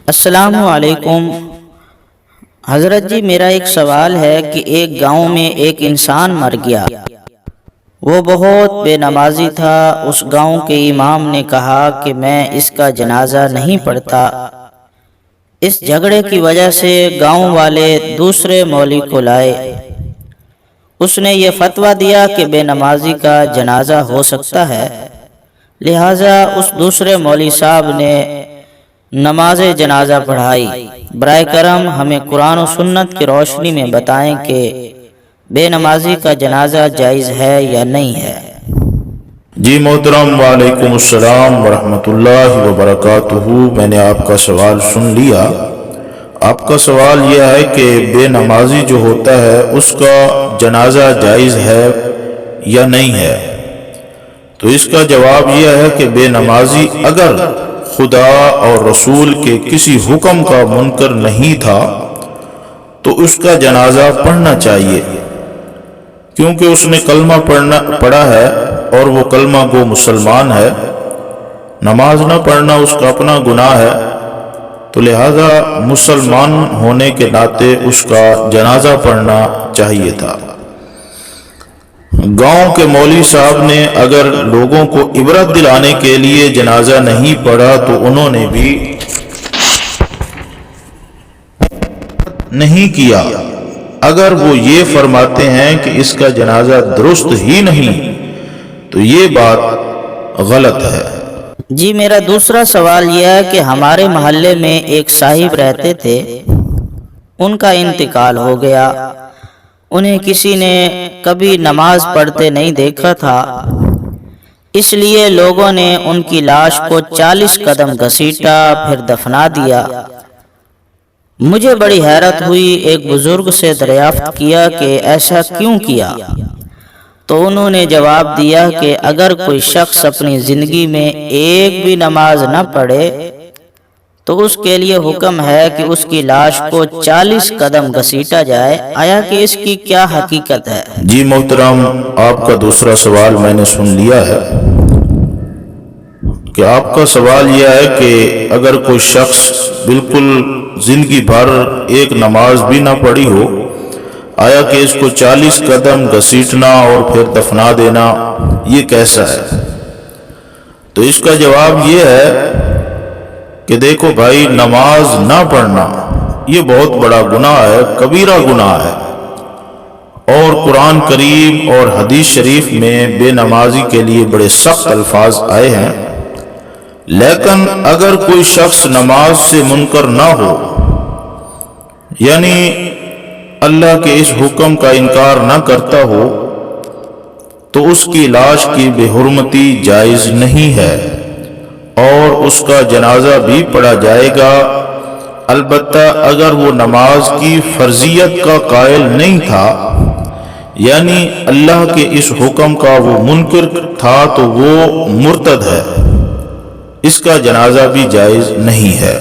السلام علیکم حضرت جی، میرا ایک سوال ہے کہ ایک گاؤں میں ایک انسان مر گیا۔ وہ بہت بے نمازی تھا۔ اس گاؤں کے امام نے کہا کہ میں اس کا جنازہ نہیں پڑھتا۔ اس جھگڑے کی وجہ سے گاؤں والے دوسرے مولوی کو لائے۔ اس نے یہ فتویٰ دیا کہ بے نمازی کا جنازہ ہو سکتا ہے، لہٰذا اس دوسرے مولوی صاحب نے نماز جنازہ پڑھائی۔ برائے کرم ہمیں قرآن و سنت کی روشنی میں بتائیں کہ بے نمازی کا جنازہ جائز ہے یا نہیں ہے۔ جی محترم، وعلیکم السلام ورحمۃ اللہ وبرکاتہ۔ میں نے آپ کا سوال سن لیا۔ آپ کا سوال یہ ہے کہ بے نمازی جو ہوتا ہے اس کا جنازہ جائز ہے یا نہیں ہے۔ تو اس کا جواب یہ ہے کہ بے نمازی اگر خدا اور رسول کے کسی حکم کا منکر نہیں تھا تو اس کا جنازہ پڑھنا چاہیے، کیونکہ اس نے کلمہ پڑھا ہے اور وہ کلمہ گو مسلمان ہے۔ نماز نہ پڑھنا اس کا اپنا گناہ ہے، تو لہذا مسلمان ہونے کے ناطے اس کا جنازہ پڑھنا چاہیے تھا۔ گاؤں کے مولوی صاحب نے اگر لوگوں کو عبرت دلانے کے لیے جنازہ نہیں پڑھا تو انہوں نے بھی نہیں کیا۔ اگر وہ یہ فرماتے ہیں کہ اس کا جنازہ درست ہی نہیں تو یہ بات غلط ہے۔ جی، میرا دوسرا سوال یہ ہے کہ ہمارے محلے میں ایک صاحب رہتے تھے، ان کا انتقال ہو گیا۔ انہیں کسی نے کبھی نماز پڑھتے نہیں دیکھا تھا، اس لیے لوگوں نے ان کی لاش کو 40 قدم گھسیٹا پھر دفنا دیا۔ مجھے بڑی حیرت ہوئی، ایک بزرگ سے دریافت کیا کہ ایسا کیوں کیا؟ تو انہوں نے جواب دیا کہ اگر کوئی شخص اپنی زندگی میں ایک بھی نماز نہ پڑھے تو اس کے لیے حکم ہے کہ اس کی لاش کو 40 قدم گھسیٹا جائے۔ آیا کہ اس کی کیا حقیقت ہے؟ جی محترم، آپ کا دوسرا سوال میں نے سن لیا ہے کہ آپ کا سوال یہ ہے کہ اگر کوئی شخص بالکل زندگی بھر ایک نماز بھی نہ پڑھی ہو، آیا کہ اس کو 40 قدم گھسیٹنا اور پھر دفنا دینا یہ کیسا ہے؟ تو اس کا جواب یہ ہے کہ دیکھو بھائی، نماز نہ پڑھنا یہ بہت بڑا گناہ ہے، کبیرہ گناہ ہے، اور قرآن کریم اور حدیث شریف میں بے نمازی کے لیے بڑے سخت الفاظ آئے ہیں۔ لیکن اگر کوئی شخص نماز سے منکر نہ ہو، یعنی اللہ کے اس حکم کا انکار نہ کرتا ہو، تو اس کی لاش کی بے حرمتی جائز نہیں ہے اور اس کا جنازہ بھی پڑھا جائے گا، البتہ اگر وہ نماز کی فرضیت کا قائل نہیں تھا، یعنی اللہ کے اس حکم کا وہ منکر تھا، تو وہ مرتد ہے، اس کا جنازہ بھی جائز نہیں ہے۔